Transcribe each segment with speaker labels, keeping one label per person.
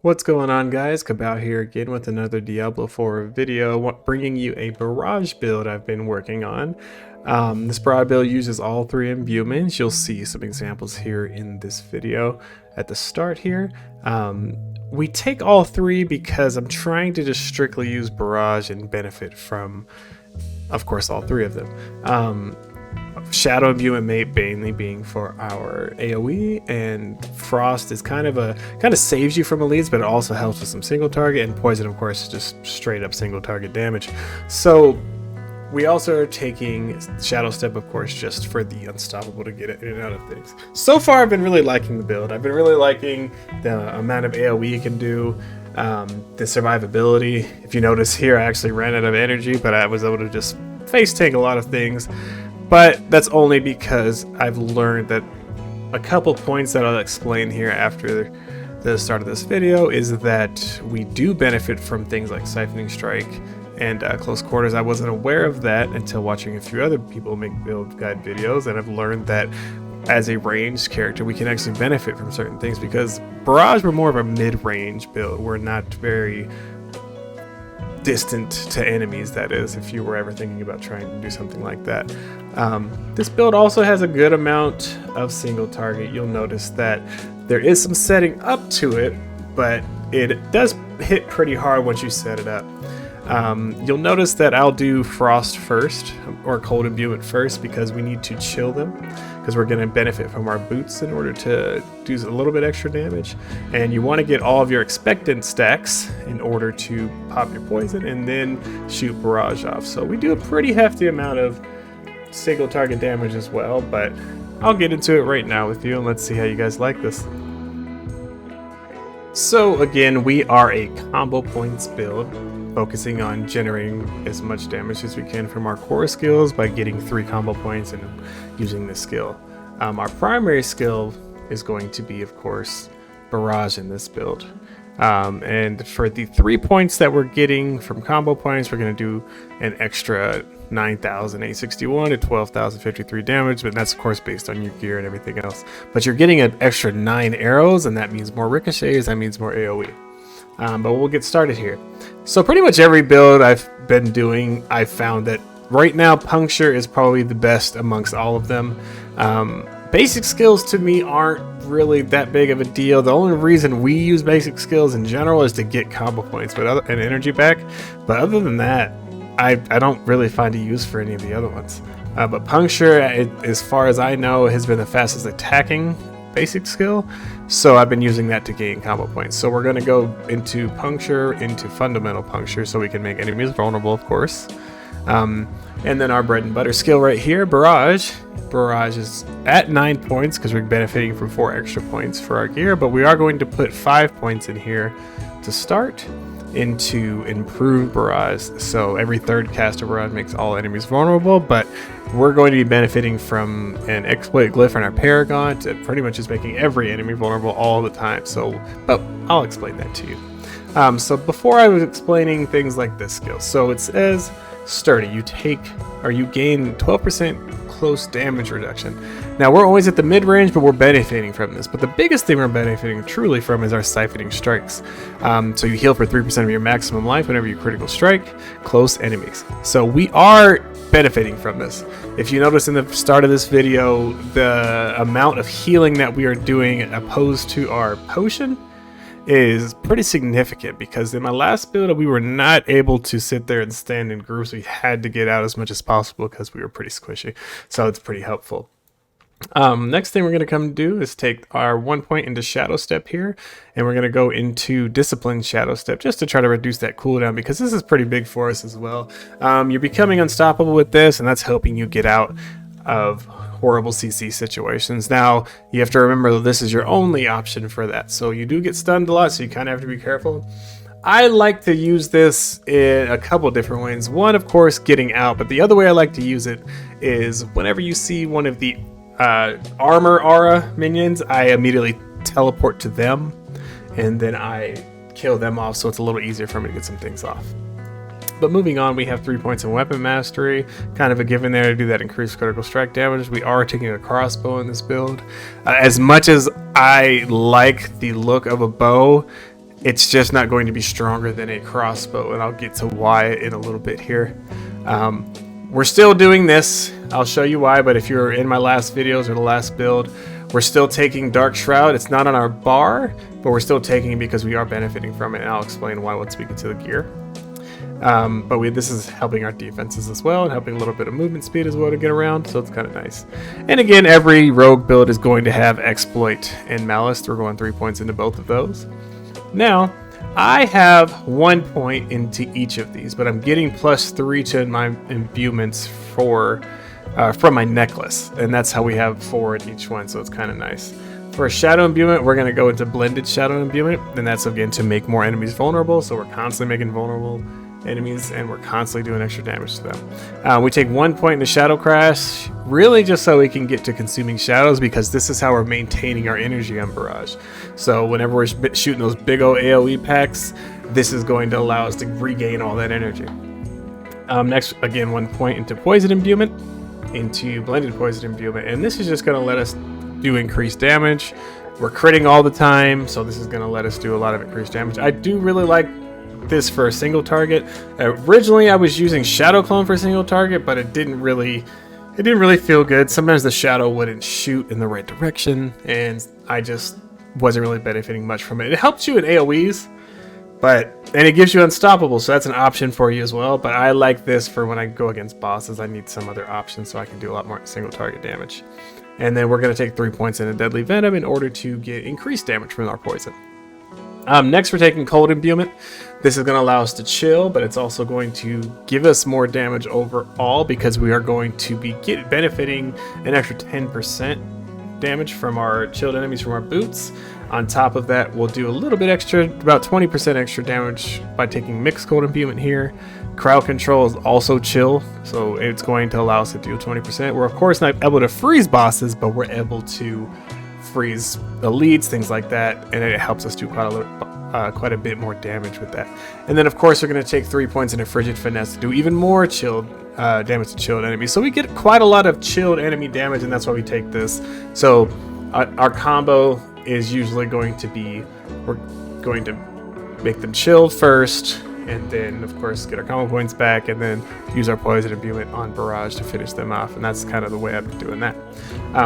Speaker 1: What's going on, guys? Kabao here again with another Diablo 4 video, bringing you a Barrage build I've been working on. This Barrage build uses all three imbuements. You'll see some examples here in this video at the start here. We take all three because I'm trying to just strictly use Barrage and benefit from, of course, all three of them. Shadow imbuement mainly being for our AOE, and Frost is kind of saves you from elites, but it also helps with some single target, and Poison, of course, is just straight up single target damage. So we also are taking Shadow Step, of course, just for the unstoppable to get it in and out of things. So far, I've been really liking the build. I've been really liking the amount of AOE you can do, the survivability. If you notice here, I actually ran out of energy, but I was able to just face tank a lot of things. But that's only because I've learned that a couple points that I'll explain here after the start of this video is that we do benefit from things like Siphoning Strike and Close Quarters. I wasn't aware of that until watching a few other people make build guide videos, and I've learned that as a ranged character we can actually benefit from certain things, because Barrage, we're more of a mid-range build. We're not very distant to enemies, that is, if you were ever thinking about trying to do something like that. This build also has a good amount of single target. You'll notice that there is some setting up to it, but it does hit pretty hard once you set it up. You'll notice that I'll do Frost first, or Cold Imbuement first, because we need to chill them, because we're going to benefit from our boots in order to do a little bit extra damage. And you want to get all of your expectant stacks in order to pop your poison and then shoot Barrage off. So we do a pretty hefty amount of single target damage as well, but I'll get into it right now with you, and let's see how you guys like this. So again, we are a combo points build, focusing on generating as much damage as we can from our core skills by getting 3 combo points and using this skill. Our primary skill is going to be, of course, Barrage in this build. And for the 3 points that we're getting from combo points, we're going to do an extra 9,861 to 12,053 damage, but that's of course based on your gear and everything else. But you're getting an extra 9 arrows, and that means more ricochets, that means more AoE. But we'll get started here. So pretty much every build I've been doing, I've found that right now Puncture is probably the best amongst all of them. Basic skills to me aren't really that big of a deal. The only reason we use basic skills in general is to get combo points and energy back. But other than that, I don't really find a use for any of the other ones. But Puncture, as far as I know, has been the fastest attacking basic skill, so I've been using that to gain combo points. So we're going to go into Puncture, into Fundamental Puncture, so we can make enemies vulnerable, of course. And then our bread and butter skill right here, Barrage. Barrage is at 9 points because we're benefiting from 4 extra points for our gear, but we are going to put 5 points in here to start into improved Barrage. So every third cast of Barrage makes all enemies vulnerable, but we're going to be benefiting from an exploit glyph in our Paragon to pretty much just making every enemy vulnerable all the time. So, but I'll explain that to you. So before I was explaining things like this skill, so it says Sturdy, you gain 12% close damage reduction. Now we're always at the mid-range, but we're benefiting from this. But the biggest thing we're benefiting truly from is our Siphoning Strikes. So you heal for 3% of your maximum life whenever you critical strike close enemies. So we are benefiting from this. If you notice in the start of this video, the amount of healing that we are doing opposed to our potion is pretty significant, because in my last build we were not able to sit there and stand in groups. We had to get out as much as possible because we were pretty squishy, so it's pretty helpful. Next thing we're going to come do is take our 1 point into Shadow Step here, and we're going to go into Disciplined Shadow Step just to try to reduce that cooldown, because this is pretty big for us as well. You're becoming unstoppable with this, and that's helping you get out of horrible CC situations. Now you have to remember that this is your only option for that, so you do get stunned a lot, so you kind of have to be careful. I like to use this in a couple different ways. One, of course, getting out, but the other way I like to use it is whenever you see one of the armor aura minions, I immediately teleport to them and then I kill them off, so it's a little easier for me to get some things off. But moving on, we have 3 points in weapon mastery, kind of a given there to do that increased critical strike damage. We are taking a crossbow in this build. As much as I like the look of a bow, It's just not going to be stronger than a crossbow, and I'll get to why in a little bit here. We're still doing this. I'll show you why, but if you're in my last videos or the last build, we're still taking Dark Shroud. It's not on our bar, but we're still taking it because we are benefiting from it, and I'll explain why once we get to the gear. This is helping our defenses as well, and helping a little bit of movement speed as well to get around, so it's kind of nice. And again, every rogue build is going to have Exploit and Malice. We're going 3 points into both of those. Now, I have 1 point into each of these, but I'm getting +3 to my imbuements from my necklace, and that's how we have 4 in each one, so it's kind of nice. For a shadow imbuement, we're going to go into blended shadow imbuement, and that's again to make more enemies vulnerable, so we're constantly making vulnerable enemies, and we're constantly doing extra damage to them. We take 1 point in the Shadow Crash, really just so we can get to consuming shadows, because this is how we're maintaining our energy on Barrage. So whenever we're shooting those big old AOE packs, this is going to allow us to regain all that energy. Next, again, 1 point into Poison Imbuement, into Blended Poison Imbuement, and this is just going to let us do increased damage. We're critting all the time, so this is going to let us do a lot of increased damage. I do really like this for a single target. Originally I was using Shadow Clone for a single target, but it didn't really feel good. Sometimes the shadow wouldn't shoot in the right direction, and I just wasn't really benefiting much from it. It helps you in AoEs, and it gives you unstoppable, so that's an option for you as well. But I like this for when I go against bosses. I need some other options so I can do a lot more single target damage. And then we're going to take 3 points in a Deadly Venom in order to get increased damage from our poison. Next, we're taking Cold Imbuement. This is going to allow us to chill, but it's also going to give us more damage overall, because we are going to be benefiting an extra 10% damage from our chilled enemies from our boots. On top of that, we'll do a little bit extra, about 20% extra damage by taking Mixed Cold Imbuement here. Crowd Control is also chill, so it's going to allow us to do 20%. We're of course not able to freeze bosses, but we're able to freeze elites, things like that, and it helps us do quite a bit more damage with that. And then of course we're going to take 3 points into Frigid Finesse to do even more chilled damage to chilled enemies. So we get quite a lot of chilled enemy damage, and that's why we take this. So our combo is usually going to be, we're going to make them chilled first, and then of course get our combo points back, and then use our Poison Imbuement on Barrage to finish them off, and that's kind of the way I've been doing that.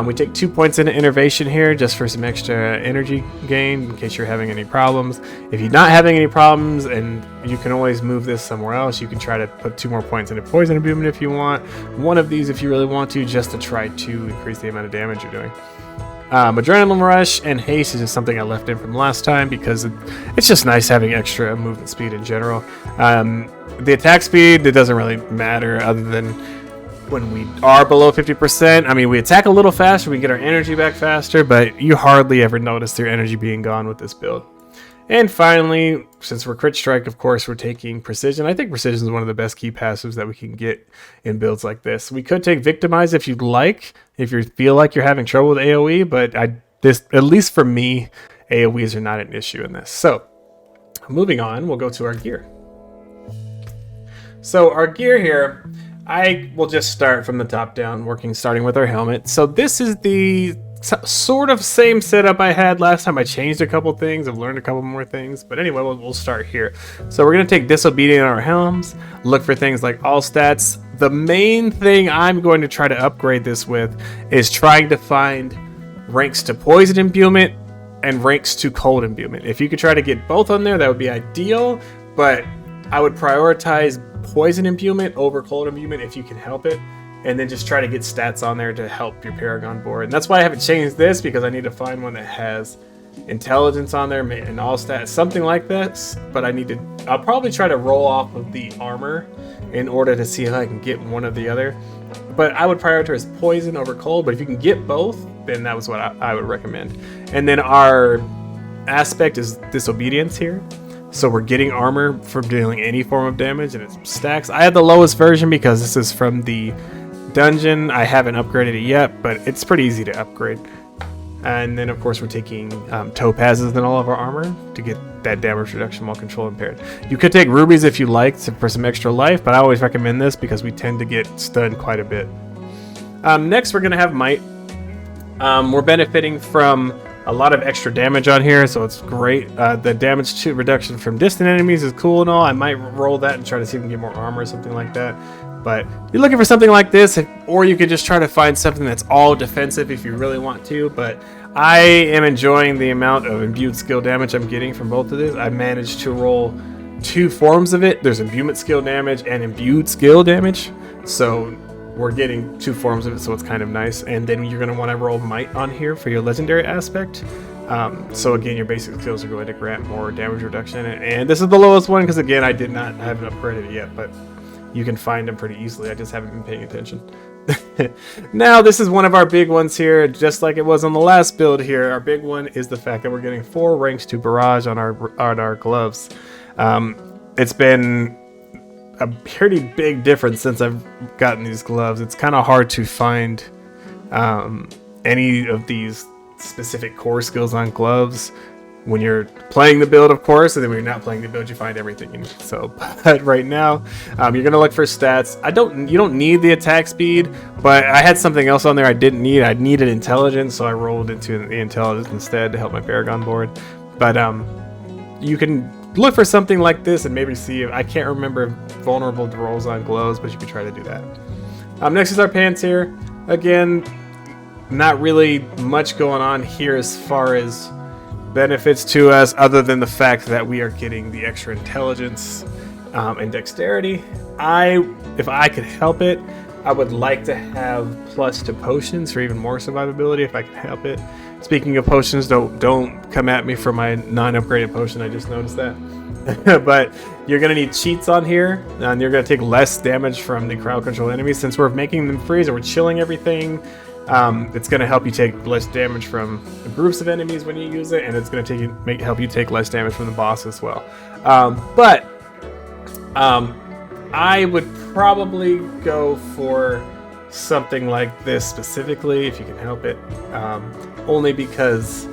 Speaker 1: We take 2 points into Innervation here just for some extra energy gain in case you're having any problems. If you're not having any problems, and you can always move this somewhere else, you can try to put 2 more points into Poison Imbuement if you want, one of these if you really want to, just to try to increase the amount of damage you're doing. Adrenaline Rush and Haste is just something I left in from last time because it's just nice having extra movement speed in general. The attack speed, it doesn't really matter other than when we are below 50%. I mean, we attack a little faster, we get our energy back faster, but you hardly ever notice your energy being gone with this build. And finally, since we're Crit Strike, of course, we're taking Precision. I think Precision is one of the best key passives that we can get in builds like this. We could take Victimize if you'd like, if you feel like you're having trouble with AoE, but at least for me, AoEs are not an issue in this. So, moving on, we'll go to our gear. So our gear here, I will just start from the top down, starting with our helmet. So this is the sort of same setup I had last time. I changed a couple things, I've learned a couple more things, but anyway, we'll start here. So we're going to take Disobedient on our helms, look for things like all stats. The main thing I'm going to try to upgrade this with is trying to find ranks to Poison Imbuement and ranks to Cold Imbuement. If you could try to get both on there, that would be ideal, but I would prioritize Poison Imbuement over Cold Imbuement if you can help it, and then just try to get stats on there to help your Paragon board. And that's why I haven't changed this, because I need to find one that has intelligence on there and all stats, something like this. But I'll probably try to roll off of the armor in order to see if I can get one or the other. But I would prioritize poison over cold, but if you can get both, then that was what I would recommend. And then our aspect is Disobedience here. So we're getting armor from dealing any form of damage, and it stacks. I had the lowest version because this is from the dungeon. I haven't upgraded it yet, but it's pretty easy to upgrade. And then of course we're taking topazes in all of our armor to get that damage reduction while control impaired. You could take rubies if you like for some extra life, but I always recommend this because we tend to get stunned quite a bit. Next we're going to have might. We're benefiting from a lot of extra damage on here, so it's great. The damage to reduction from distant enemies is cool and all. I might roll that and try to see if we can get more armor or something like that. But you're looking for something like this, or you could just try to find something that's all defensive if you really want to. But I am enjoying the amount of imbued skill damage I'm getting from both of this. I managed to roll 2 forms of it. There's imbuement skill damage and imbued skill damage. So we're getting 2 forms of it, so it's kind of nice. And then you're going to want to roll might on here for your legendary aspect. So again, your basic skills are going to grant more damage reduction. And this is the lowest one because, again, I haven't upgraded it yet, but you can find them pretty easily. I just haven't been paying attention. Now, this is one of our big ones here, just like it was on the last build here. Our big one is the fact that we're getting 4 ranks to Barrage on our gloves. It's been a pretty big difference since I've gotten these gloves. It's kind of hard to find any of these specific core skills on gloves when you're playing the build, of course, and then when you're not playing the build, you find everything you need. So, but right now, you're gonna look for stats. You don't need the attack speed, but I had something else on there I didn't need. I needed intelligence, so I rolled into the intelligence instead to help my Paragon board. But you can look for something like this and maybe see if I can't remember vulnerable rolls on gloves, but you can try to do that. Next is our pants here. Again, not really much going on here as far as benefits to us, other than the fact that we are getting the extra intelligence and dexterity. If I could help it, I would like to have plus to potions for even more survivability if I can help it. Speaking of potions, don't come at me for my non-upgraded potion. I just noticed that. But you're gonna need cheats on here, and you're gonna take less damage from the crowd control enemies since we're making them freeze and we're chilling everything. It's going to help you take less damage from groups of enemies when you use it, and it's going to help you take less damage from the boss as well. But I would probably go for something like this specifically, if you can help it, only because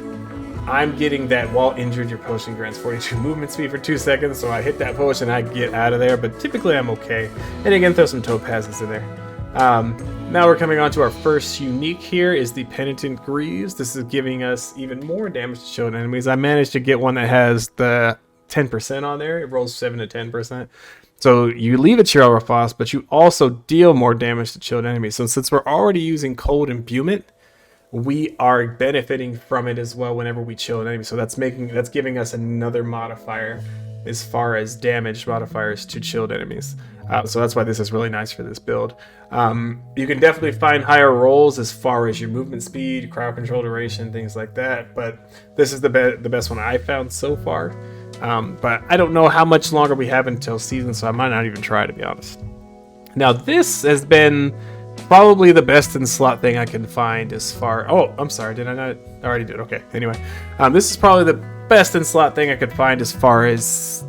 Speaker 1: I'm getting that while injured, your potion grants 42 movement speed for 2 seconds, so I hit that potion, I get out of there, but typically I'm okay. And again, throw some topazes in there. Now we're coming on to our first unique here, is the Penitent Greaves. This is giving us even more damage to chilled enemies. I managed to get one that has the 10% on there. It rolls 7 to 10%. So you leave it to your Frost, but you also deal more damage to chilled enemies. So since we're already using cold imbuement, we are benefiting from it as well whenever we chill an enemy. So that's giving us another modifier as far as damage modifiers to chilled enemies. So that's why this is really nice for this build. You can definitely find higher rolls as far as your movement speed, crowd control duration, things like that. But this is the best one I found so far. But I don't know how much longer we have until season, so I might not even try, to be honest. Now this has been probably the best in slot thing I can find as far... Oh, I'm sorry, did I not? I already did. Okay, anyway. This is probably the best in slot thing I could find as far as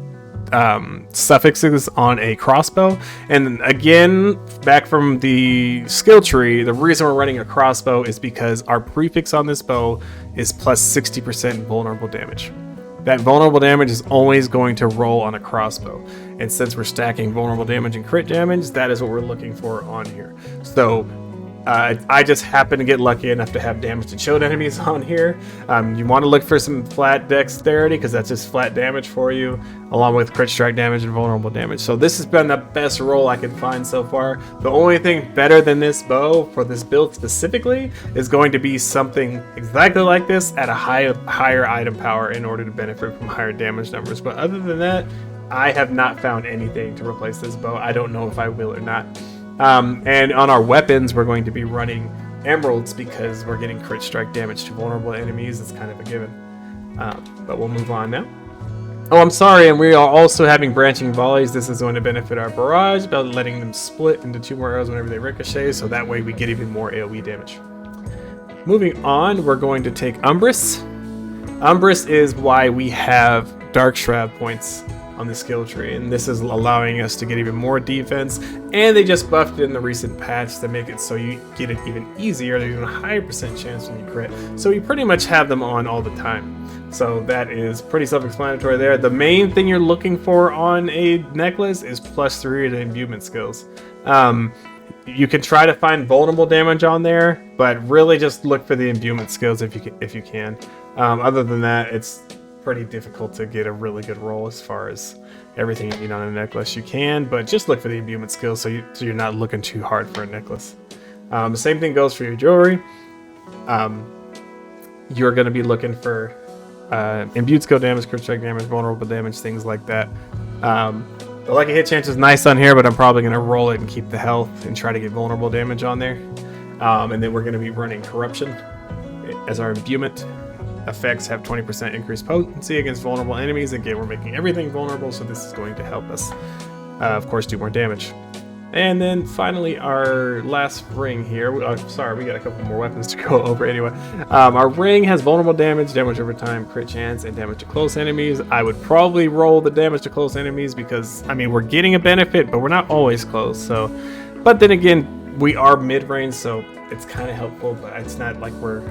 Speaker 1: suffixes on a crossbow. And again, back from the skill tree, the reason we're running a crossbow is because our prefix on this bow is plus 60% vulnerable damage. That vulnerable damage is always going to roll on a crossbow, and since we're stacking vulnerable damage and crit damage, that is what we're looking for on here. So I just happen to get lucky enough to have damage to chilled enemies on here. You want to look for some flat dexterity, because that's just flat damage for you, along with crit strike damage and vulnerable damage. So this has been the best roll I can find so far. The only thing better than this bow for this build specifically is going to be something exactly like this at a higher item power in order to benefit from higher damage numbers. But other than that, I have not found anything to replace this bow. I don't know if I will or not. And on our weapons, we're going to be running emeralds because we're getting crit strike damage to vulnerable enemies. It's kind of a given. But we'll move on now. Oh, I'm sorry, and we are also having branching volleys. This is going to benefit our barrage by letting them split into 2 more arrows whenever they ricochet, so that way we get even more AOE damage. Moving on, we're going to take Umbrus. Umbrus is why we have Dark Shroud points on the skill tree, and this is allowing us to get even more defense, and they just buffed it in the recent patch to make it so you get it even easier. There's even a higher percent chance when you crit, so you pretty much have them on all the time. So that is pretty self-explanatory there. The main thing you're looking for on a necklace is +3 to imbuement skills. You can try to find vulnerable damage on there, but really just look for the imbuement skills if you can. Other than that, it's pretty difficult to get a really good roll as far as everything you need on a necklace. You can, but just look for the imbuement skills so you're not looking too hard for a necklace. The same thing goes for your jewelry. You're going to be looking for imbued skill damage, crit strike damage, vulnerable damage, things like that. The lucky hit chance is nice on here, but I'm probably going to roll it and keep the health and try to get vulnerable damage on there. And then we're going to be running corruption as our imbuement. Effects have 20% increased potency against vulnerable enemies. Again, we're making everything vulnerable, so this is going to help us, of course, do more damage. And then finally, our last ring here. Sorry, we got a couple more weapons to go over anyway. Our ring has vulnerable damage, damage over time, crit chance, and damage to close enemies. I would probably roll the damage to close enemies because, I mean, we're getting a benefit, but we're not always close. So, but then again, we are mid-range, so it's kind of helpful, but it's not like we're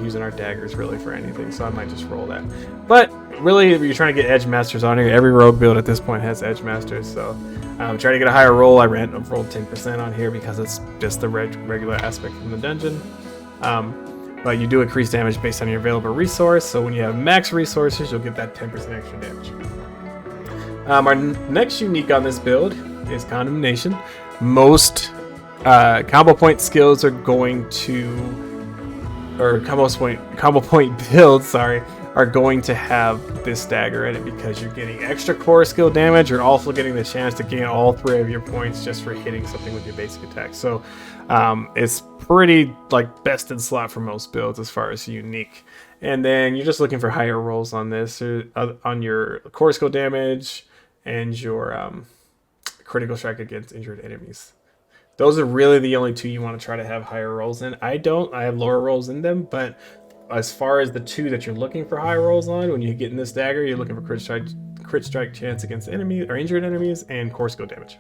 Speaker 1: using our daggers really for anything, so I might just roll that. But really, if you're trying to get edge masters on here, every rogue build at this point has edge masters, so try to get a higher roll. I've rolled 10% on here because it's just the regular aspect from the dungeon. But you do increase damage based on your available resource, so when you have max resources, you'll get that 10% extra damage. Our next unique on this build is Condemnation. Most combo point skills are going to, or combo point builds, are going to have this dagger in it because you're getting extra core skill damage. You're also getting the chance to gain all 3 of your points just for hitting something with your basic attack. So it's pretty like best in slot for most builds as far as unique. And then you're just looking for higher rolls on this, on your core skill damage and your critical strike against injured enemies. Those are really the only 2 you want to try to have higher rolls in. I have lower rolls in them, but as far as the 2 that you're looking for high rolls on, when you get in this dagger, you're looking for crit strike chance against enemies or injured enemies and core skill damage.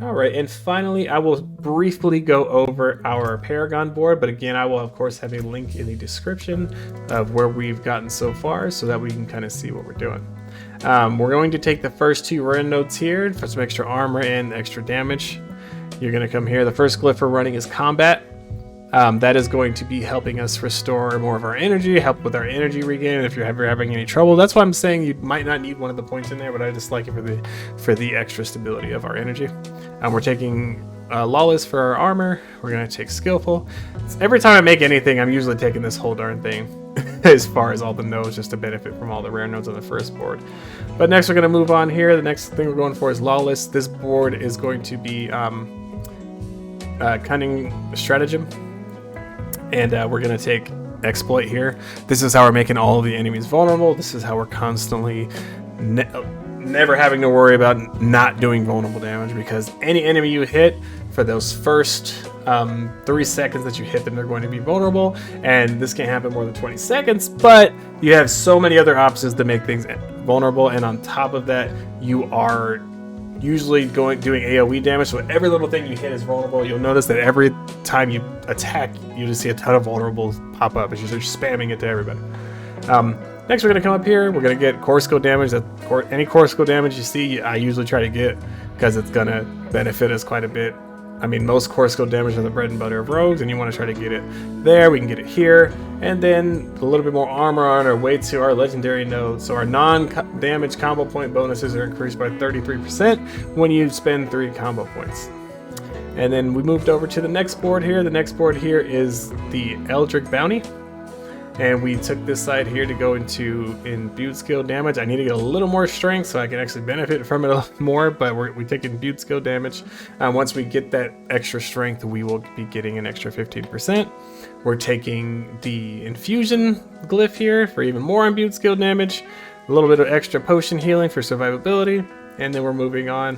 Speaker 1: Alright, and finally, I will briefly go over our Paragon board, but again, I will of course have a link in the description of where we've gotten so far so that we can kind of see what we're doing. We're going to take the first 2 rare nodes here for some extra armor and extra damage. You're going to come here. The first glyph we're running is Combat. That is going to be helping us restore more of our energy, help with our energy regain if you're ever having any trouble. That's why I'm saying you might not need one of the points in there, but I just like it for the extra stability of our energy. We're taking Lawless for our armor. We're going to take Skillful. Every time I make anything, I'm usually taking this whole darn thing as far as all the nodes, just to benefit from all the rare nodes on the first board. But next we're going to move on here. The next thing we're going for is Lawless. This board is going to be Cunning Stratagem. And we're going to take Exploit here. This is how we're making all of the enemies vulnerable. This is how we're constantly never having to worry about not doing vulnerable damage, because any enemy you hit for those first 3 seconds that you hit them, they're going to be vulnerable. And this can't happen more than 20 seconds, but you have so many other options to make things vulnerable. And on top of that, you are usually doing AOE damage, so every little thing you hit is vulnerable. You'll notice that every time you attack, you just see a ton of vulnerables pop up as you're spamming it to everybody. Next, we're going to come up here. We're going to get core skill damage. Any core skill damage you see, I usually try to get because it's going to benefit us quite a bit. I mean, most core skill damage are the bread and butter of rogues, and you want to try to get it there. We can get it here, and then a little bit more armor on our way to our legendary node. So our non-damage combo point bonuses are increased by 33% when you spend 3 combo points. And then we moved over to the next board here. The next board here is the Eldritch Bounty. And we took this side here to go into imbued skill damage. I need to get a little more strength so I can actually benefit from it a lot more, but we take imbued skill damage. Once we get that extra strength, we will be getting an extra 15%. We're taking the infusion glyph here for even more imbued skill damage, a little bit of extra potion healing for survivability, and then we're moving on.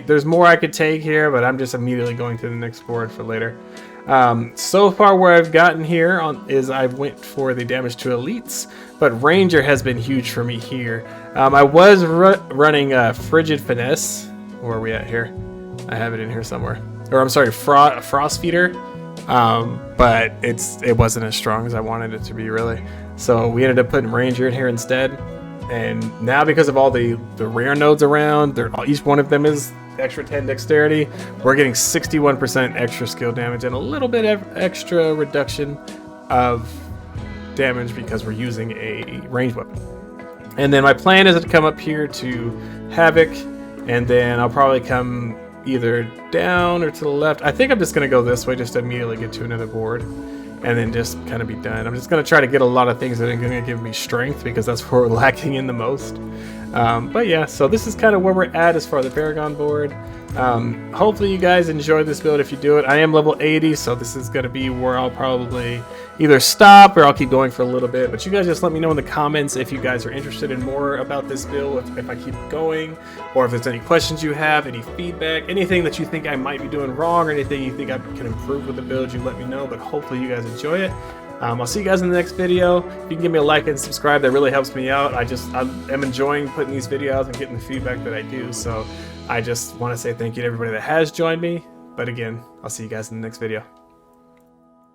Speaker 1: There's more I could take here, but I'm just immediately going to the next board for later. So far where I've gotten here is I went for the damage to elites, but Ranger has been huge for me here. I was running Frigid Finesse. Where are we at here? I have it in here somewhere. Or I'm sorry, Frost Feeder. But it wasn't as strong as I wanted it to be, really. So we ended up putting Ranger in here instead. And now because of all the rare nodes around, each one of them is extra 10 dexterity. We're getting 61% extra skill damage and a little bit of extra reduction of damage because we're using a ranged weapon. And then my plan is to come up here to Havoc, and then I'll probably come either down or to the left. I think I'm just going to go this way just to immediately get to another board and then just kind of be done. I'm just going to try to get a lot of things that are going to give me strength because that's where we're lacking in the most. But yeah, so this is kind of where we're at as far as the Paragon board. Hopefully you guys enjoy this build if you do it. I am level 80, so this is going to be where I'll probably either stop or I'll keep going for a little bit. But you guys just let me know in the comments if you guys are interested in more about this build, if I keep going, or if there's any questions you have, any feedback, anything that you think I might be doing wrong, or anything you think I can improve with the build, you let me know. But hopefully you guys enjoy it. I'll see you guys in the next video. If you can give me a like and subscribe, that really helps me out. I'm enjoying putting these videos and getting the feedback that I do. So I just want to say thank you to everybody that has joined me. But again, I'll see you guys in the next video.